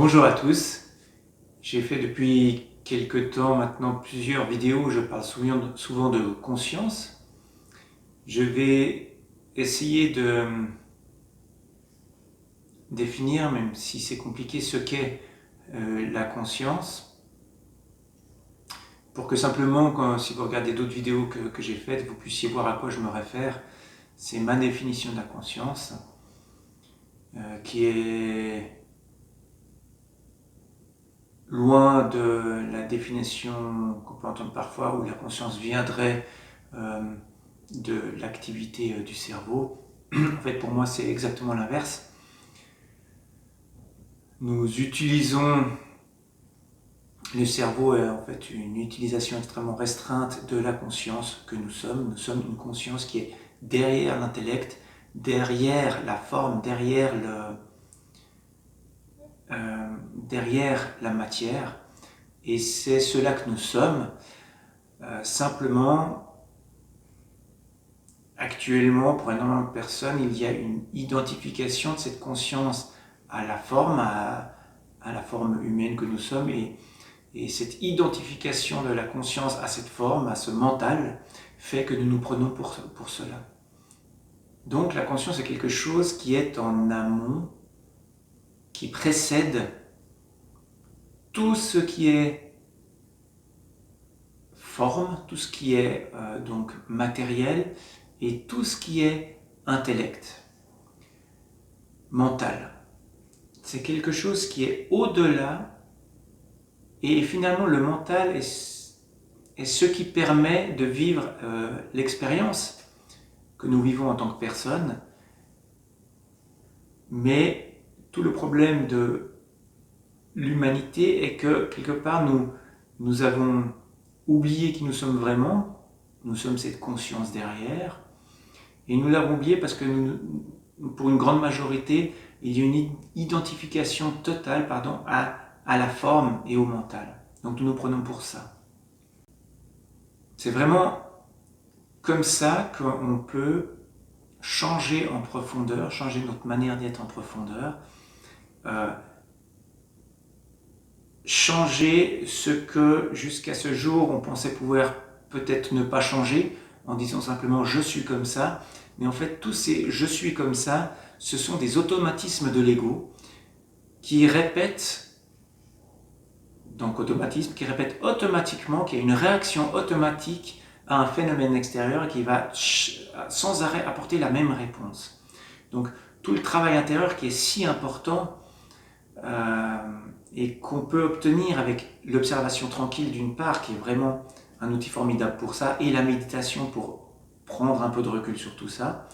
Bonjour à tous, j'ai fait depuis quelque temps maintenant plusieurs vidéos où je parle souvent de conscience. Je vais essayer de définir, même si c'est compliqué, ce qu'est la conscience, pour que simplement, si vous regardez d'autres vidéos que j'ai faites, vous puissiez voir à quoi je me réfère. C'est ma définition de la conscience, qui est loin de la définition qu'on peut entendre parfois où la conscience viendrait de l'activité du cerveau. En fait, pour moi, c'est exactement l'inverse. Nous utilisons le cerveau est en fait une utilisation extrêmement restreinte de la conscience que nous sommes. Nous sommes une conscience qui est derrière l'intellect, derrière la forme, derrière la matière. Et c'est cela que nous sommes. Simplement, actuellement, pour énormément de personnes, il y a une identification de cette conscience à la forme, à la forme humaine que nous sommes, et cette identification de la conscience à cette forme, à ce mental, fait que nous nous prenons pour cela. Donc la conscience est quelque chose qui est en amont, qui précède tout ce qui est forme, tout ce qui est donc matériel, et tout ce qui est intellect, mental. C'est quelque chose qui est au-delà, et finalement le mental est ce qui permet de vivre l'expérience que nous vivons en tant que personne. Mais tout le problème de l'humanité est que quelque part nous avons oublié qui nous sommes vraiment, nous sommes cette conscience derrière, et nous l'avons oublié parce que pour une grande majorité, il y a une identification totale à la forme et au mental. Donc nous nous prenons pour ça. C'est vraiment comme ça qu'on peut changer en profondeur, changer notre manière d'être en profondeur, changer ce que jusqu'à ce jour on pensait pouvoir peut-être ne pas changer en disant simplement je suis comme ça, mais en fait tous ces je suis comme ça, ce sont des automatismes de l'ego qui répètent, donc automatisme, qui répète automatiquement, qui a une réaction automatique à un phénomène extérieur et qui va sans arrêt apporter la même réponse. Donc tout le travail intérieur qui est si important et qu'on peut obtenir avec l'observation tranquille d'une part, qui est vraiment un outil formidable pour ça, et la méditation pour prendre un peu de recul sur tout ça,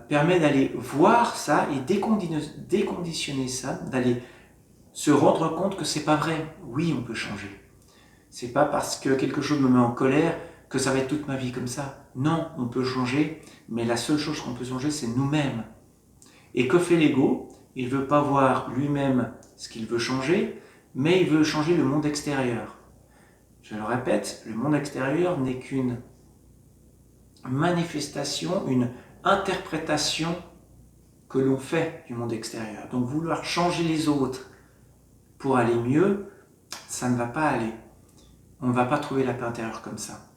permet d'aller voir ça et déconditionner ça, d'aller se rendre compte que c'est pas vrai. Oui, on peut changer. C'est pas parce que quelque chose me met en colère que ça va être toute ma vie comme ça. Non, on peut changer, mais la seule chose qu'on peut changer, c'est nous-mêmes. Et que fait l'ego? Il veut pas voir lui-même ce qu'il veut changer, mais il veut changer le monde extérieur. Je le répète, le monde extérieur n'est qu'une manifestation, une interprétation que l'on fait du monde extérieur. Donc vouloir changer les autres pour aller mieux, ça ne va pas aller. On ne va pas trouver la paix intérieure comme ça.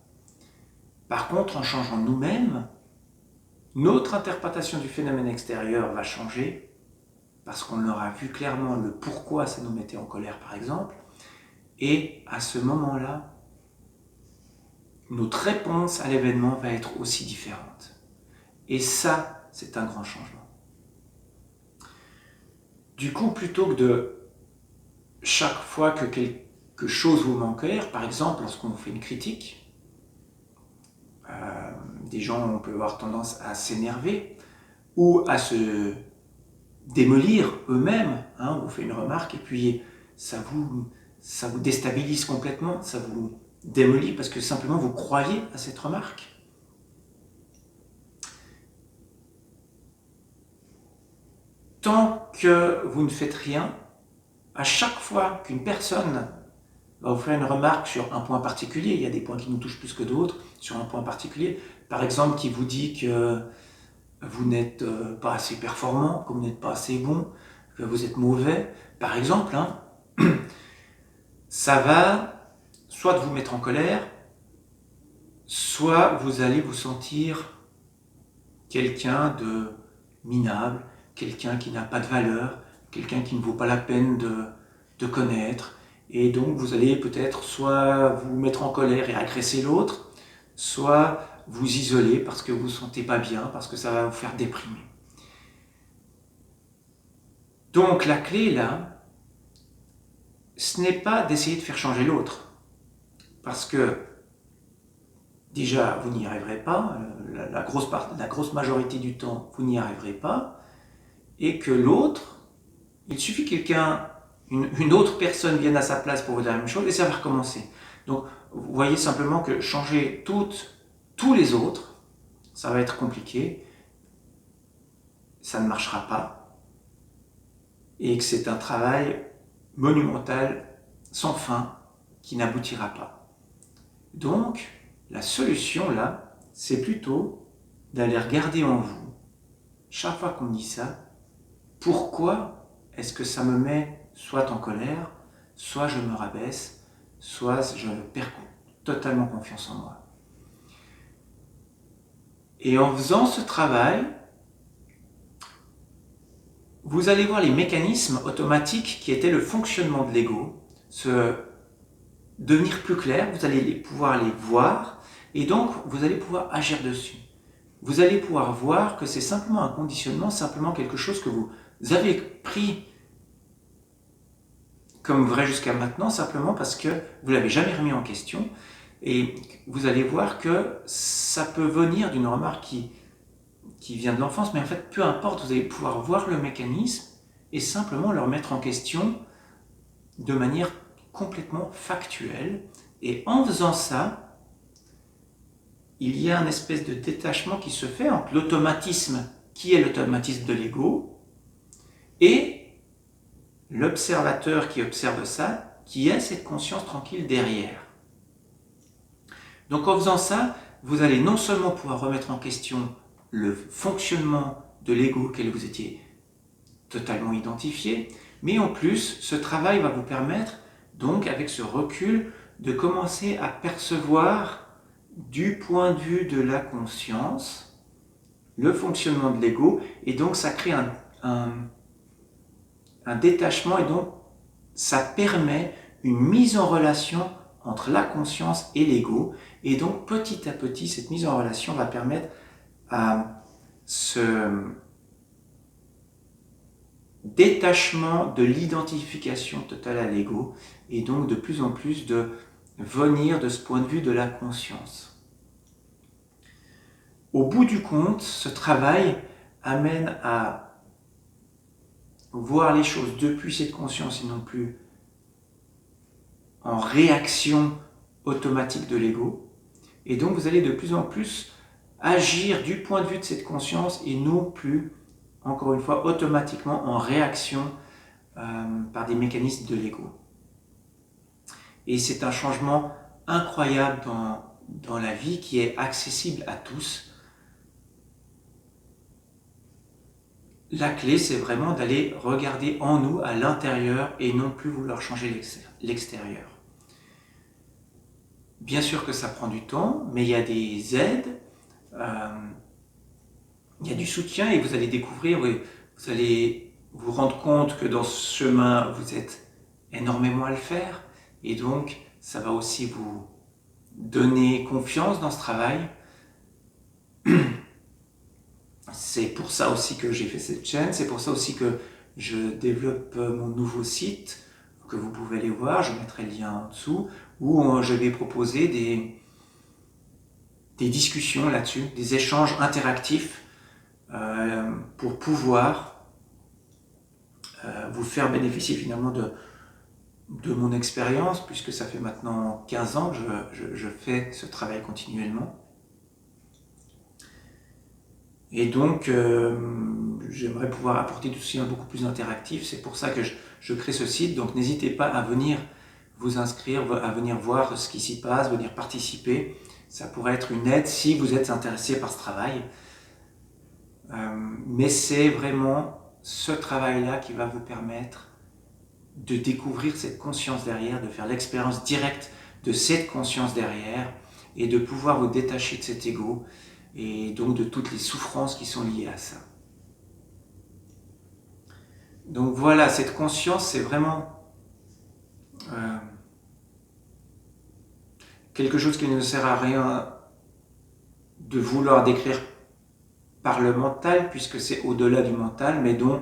Par contre, en changeant nous-mêmes, notre interprétation du phénomène extérieur va changer, parce qu'on aura vu clairement le pourquoi ça nous mettait en colère, par exemple, et à ce moment-là, notre réponse à l'événement va être aussi différente. Et ça, c'est un grand changement. Du coup, plutôt que de chaque fois que quelque chose vous met en colère, par exemple, lorsqu'on fait une critique, des gens peut avoir tendance à s'énerver ou à se démolir eux-mêmes. On vous fait une remarque et puis ça vous déstabilise complètement, ça vous démolit parce que simplement vous croyez à cette remarque. Tant que vous ne faites rien, à chaque fois qu'une personne va vous faire une remarque sur un point particulier, il y a des points qui nous touchent plus que d'autres, sur un point particulier, par exemple qui vous dit que vous n'êtes pas assez performant, que vous n'êtes pas assez bon, que vous êtes mauvais, par exemple, hein, ça va soit vous mettre en colère, soit vous allez vous sentir quelqu'un de minable, quelqu'un qui n'a pas de valeur, quelqu'un qui ne vaut pas la peine de connaître. Et donc vous allez peut-être soit vous mettre en colère et agresser l'autre, soit vous isoler parce que vous ne vous sentez pas bien, parce que ça va vous faire déprimer. Donc la clé là, ce n'est pas d'essayer de faire changer l'autre, parce que déjà vous n'y arriverez pas, la grosse majorité du temps vous n'y arriverez pas, et que l'autre, il suffit que une autre personne vienne à sa place pour vous dire la même chose et ça va recommencer. Donc vous voyez simplement que changer tous les autres, ça va être compliqué, ça ne marchera pas, et que c'est un travail monumental, sans fin, qui n'aboutira pas. Donc, la solution là, c'est plutôt d'aller regarder en vous, chaque fois qu'on dit ça, pourquoi est-ce que ça me met soit en colère, soit je me rabaisse, soit je perds totalement confiance en moi. Et en faisant ce travail, vous allez voir les mécanismes automatiques qui étaient le fonctionnement de l'ego devenir plus clairs, vous allez pouvoir les voir et donc vous allez pouvoir agir dessus. Vous allez pouvoir voir que c'est simplement un conditionnement, simplement quelque chose que vous avez pris comme vrai jusqu'à maintenant, simplement parce que vous ne l'avez jamais remis en question. Et vous allez voir que ça peut venir d'une remarque qui vient de l'enfance, mais en fait, peu importe, vous allez pouvoir voir le mécanisme et simplement le remettre en question de manière complètement factuelle. Et en faisant ça, il y a une espèce de détachement qui se fait entre l'automatisme, qui est l'automatisme de l'ego, et l'observateur qui observe ça, qui a cette conscience tranquille derrière. Donc en faisant ça, vous allez non seulement pouvoir remettre en question le fonctionnement de l'ego auquel vous étiez totalement identifié, mais en plus, ce travail va vous permettre, donc avec ce recul, de commencer à percevoir du point de vue de la conscience le fonctionnement de l'ego, et donc ça crée un détachement, et donc ça permet une mise en relation entre la conscience et l'ego, et donc petit à petit cette mise en relation va permettre à ce détachement de l'identification totale à l'ego, et donc de plus en plus de venir de ce point de vue de la conscience. Au bout du compte, ce travail amène à voir les choses depuis cette conscience et non plus en réaction automatique de l'ego. Et donc vous allez de plus en plus agir du point de vue de cette conscience et non plus, encore une fois, automatiquement en réaction par des mécanismes de l'ego. Et c'est un changement incroyable dans la vie qui est accessible à tous. La clé, c'est vraiment d'aller regarder en nous, à l'intérieur, et non plus vouloir changer l'extérieur. Bien sûr que ça prend du temps, mais il y a des aides, il y a du soutien, et vous allez découvrir, vous allez vous rendre compte que dans ce chemin, vous êtes énormément à le faire, et donc ça va aussi vous donner confiance dans ce travail. C'est pour ça aussi que j'ai fait cette chaîne, c'est pour ça aussi que je développe mon nouveau site, que vous pouvez aller voir, je mettrai le lien en dessous, où je vais proposer des discussions là-dessus, des échanges interactifs pour pouvoir vous faire bénéficier finalement de mon expérience, puisque ça fait maintenant 15 ans que je fais ce travail continuellement. Et donc, j'aimerais pouvoir apporter aussi un beaucoup plus interactif. C'est pour ça que je crée ce site. Donc, n'hésitez pas à venir vous inscrire, à venir voir ce qui s'y passe, venir participer. Ça pourrait être une aide si vous êtes intéressé par ce travail. Mais c'est vraiment ce travail-là qui va vous permettre de découvrir cette conscience derrière, de faire l'expérience directe de cette conscience derrière et de pouvoir vous détacher de cet ego et donc de toutes les souffrances qui sont liées à ça. Donc voilà, cette conscience, c'est vraiment quelque chose qui ne sert à rien de vouloir décrire par le mental, puisque c'est au-delà du mental, mais dont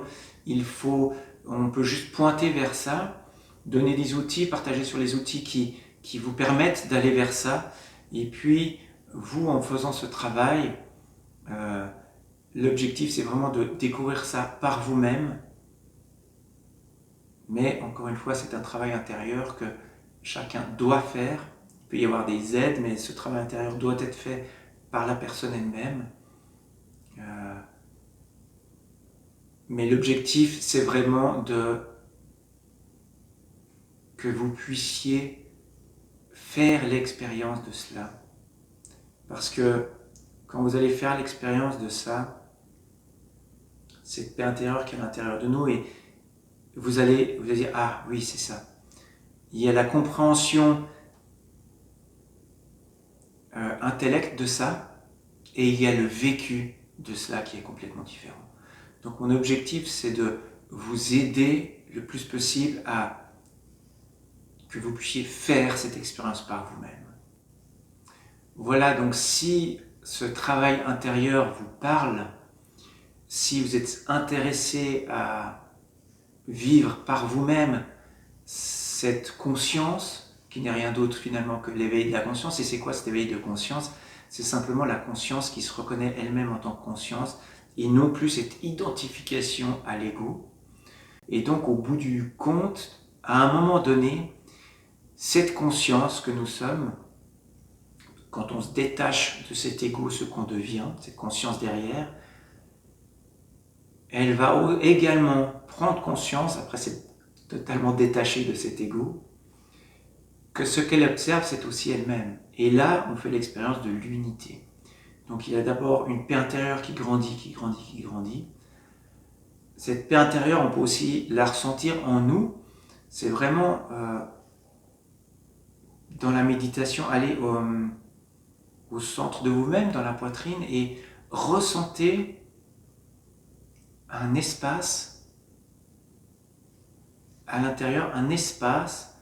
on peut juste pointer vers ça, donner des outils, partager sur les outils qui vous permettent d'aller vers ça, et puis vous, en faisant ce travail, l'objectif c'est vraiment de découvrir ça par vous-même, mais encore une fois c'est un travail intérieur que chacun doit faire. Il peut y avoir des aides, mais ce travail intérieur doit être fait par la personne elle-même. Mais l'objectif, c'est vraiment que vous puissiez faire l'expérience de cela. Parce que quand vous allez faire l'expérience de ça, cette paix intérieure qui est à l'intérieur de nous, et vous allez dire, ah oui, c'est ça. Il y a la compréhension intellect de ça, et il y a le vécu de cela qui est complètement différent. Donc mon objectif, c'est de vous aider le plus possible à que vous puissiez faire cette expérience par vous-même. Voilà, donc si ce travail intérieur vous parle, si vous êtes intéressé à vivre par vous-même cette conscience, qui n'est rien d'autre finalement que l'éveil de la conscience, et c'est quoi cet éveil de conscience? C'est simplement la conscience qui se reconnaît elle-même en tant que conscience, et non plus cette identification à l'ego. Et donc au bout du compte, à un moment donné, cette conscience que nous sommes, quand on se détache de cet ego, ce qu'on devient, cette conscience derrière, elle va également prendre conscience, après c'est totalement détaché de cet ego, que ce qu'elle observe, c'est aussi elle-même. Et là, on fait l'expérience de l'unité. Donc il y a d'abord une paix intérieure qui grandit, qui grandit, qui grandit. Cette paix intérieure, on peut aussi la ressentir en nous. C'est vraiment, dans la méditation, aller au centre de vous-même, dans la poitrine, et ressentez un espace à l'intérieur, un espace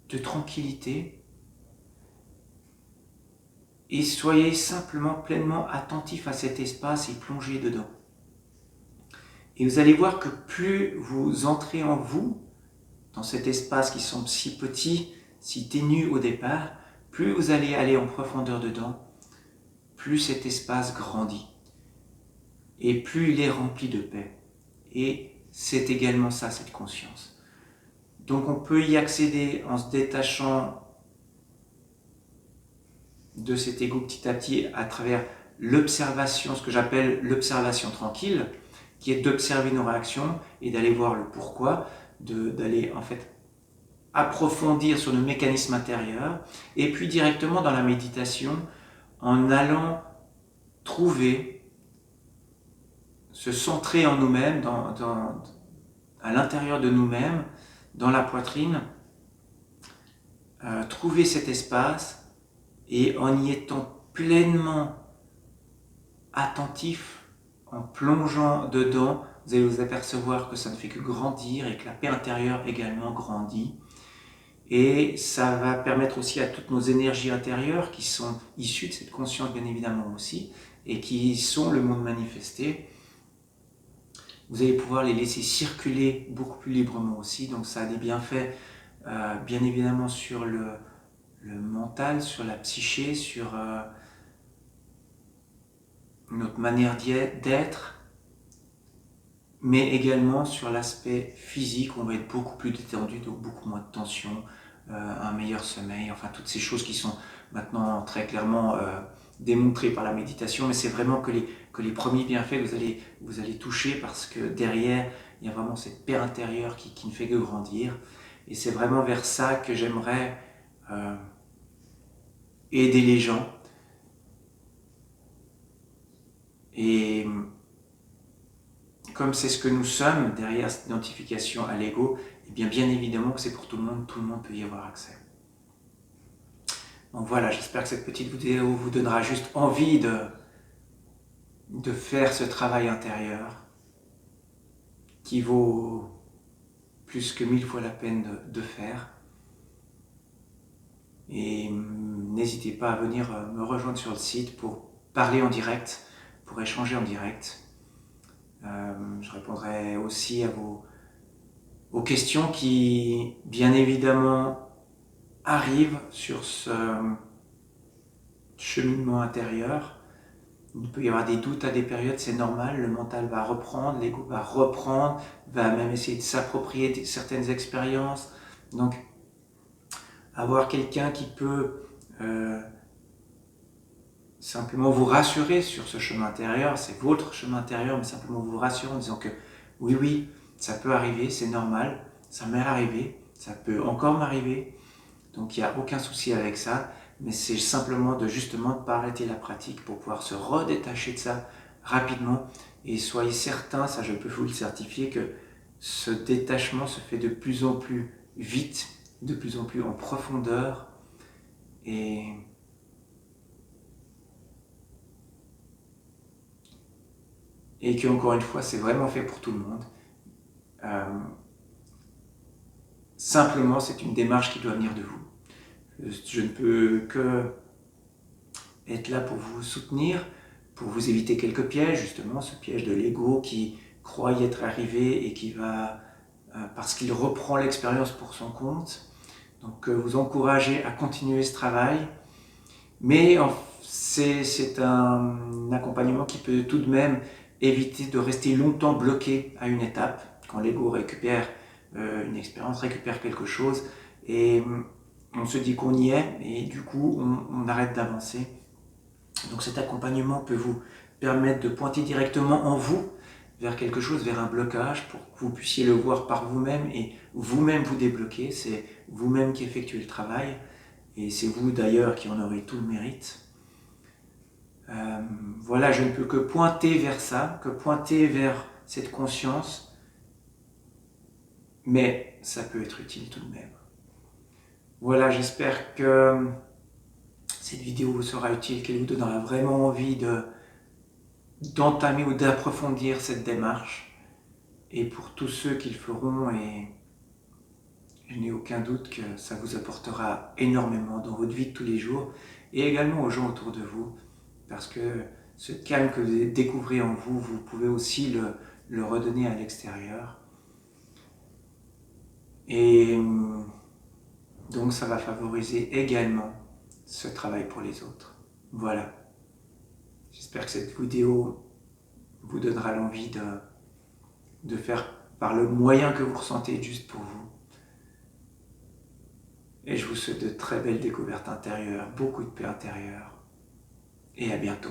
de tranquillité, et soyez simplement pleinement attentif à cet espace et plongez dedans. Et vous allez voir que plus vous entrez en vous, dans cet espace qui semble si petit, si ténu au départ, plus vous allez aller en profondeur dedans, plus cet espace grandit. Et plus il est rempli de paix. Et c'est également ça, cette conscience. Donc on peut y accéder en se détachant de cet ego petit à petit à travers l'observation, ce que j'appelle l'observation tranquille, qui est d'observer nos réactions et d'aller voir le pourquoi, d'aller en fait approfondir sur nos mécanismes intérieurs, et puis directement dans la méditation, en allant trouver, se centrer en nous-mêmes, à l'intérieur de nous-mêmes, dans la poitrine, trouver cet espace, et en y étant pleinement attentif, en plongeant dedans, vous allez vous apercevoir que ça ne fait que grandir et que la paix intérieure également grandit. Et ça va permettre aussi à toutes nos énergies intérieures qui sont issues de cette conscience bien évidemment aussi, et qui sont le monde manifesté, vous allez pouvoir les laisser circuler beaucoup plus librement aussi. Donc ça a des bienfaits bien évidemment sur le mental, sur la psyché, sur notre manière d'être, mais également sur l'aspect physique, où on va être beaucoup plus détendu, donc beaucoup moins de tension, un meilleur sommeil, enfin toutes ces choses qui sont maintenant très clairement démontrées par la méditation, mais c'est vraiment que les premiers bienfaits vous allez toucher, parce que derrière, il y a vraiment cette paix intérieure qui ne fait que grandir, et c'est vraiment vers ça que j'aimerais aider les gens. Et comme c'est ce que nous sommes derrière cette identification à l'ego, eh bien évidemment que c'est pour tout le monde peut y avoir accès. Donc voilà, j'espère que cette petite vidéo vous donnera juste envie de faire ce travail intérieur qui vaut plus que 1000 fois la peine de faire. Et n'hésitez pas à venir me rejoindre sur le site pour parler en direct, pour échanger en direct. Je répondrai aussi à aux questions qui, bien évidemment, arrivent sur ce cheminement intérieur. Il peut y avoir des doutes à des périodes, c'est normal, le mental va reprendre, l'ego va reprendre, va même essayer de s'approprier certaines expériences. Donc, avoir quelqu'un qui peut simplement vous rassurer sur ce chemin intérieur, c'est votre chemin intérieur, mais simplement vous rassurer en disant que oui, ça peut arriver, c'est normal, ça m'est arrivé, ça peut encore m'arriver, donc il n'y a aucun souci avec ça, mais c'est simplement justement de ne pas arrêter la pratique pour pouvoir se redétacher de ça rapidement, et soyez certains, ça je peux vous le certifier, que ce détachement se fait de plus en plus vite, de plus en plus en profondeur, et que, encore une fois, c'est vraiment fait pour tout le monde. Simplement, c'est une démarche qui doit venir de vous. Je ne peux que être là pour vous soutenir, pour vous éviter quelques pièges, justement, ce piège de l'ego qui croit y être arrivé et qui va, parce qu'il reprend l'expérience pour son compte, donc vous encourager à continuer ce travail, mais c'est un accompagnement qui peut tout de même éviter de rester longtemps bloqué à une étape, quand l'ego récupère une expérience, récupère quelque chose, et on se dit qu'on y est, et du coup on arrête d'avancer. Donc cet accompagnement peut vous permettre de pointer directement en vous vers quelque chose, vers un blocage, pour que vous puissiez le voir par vous-même et vous-même vous débloquer. C'est vous-même qui effectuez le travail, et c'est vous d'ailleurs qui en aurez tout le mérite. Voilà, je ne peux que pointer vers ça, que pointer vers cette conscience, mais ça peut être utile tout de même. Voilà, j'espère que cette vidéo vous sera utile, qu'elle vous donnera vraiment envie d'entamer ou d'approfondir cette démarche. Et pour tous ceux qui le feront, et je n'ai aucun doute que ça vous apportera énormément dans votre vie de tous les jours, et également aux gens autour de vous, parce que ce calme que vous découvrez en vous, vous pouvez aussi le redonner à l'extérieur. Et donc ça va favoriser également ce travail pour les autres. Voilà. J'espère que cette vidéo vous donnera l'envie de faire par le moyen que vous ressentez juste pour vous. Et je vous souhaite de très belles découvertes intérieures, beaucoup de paix intérieure. Et à bientôt.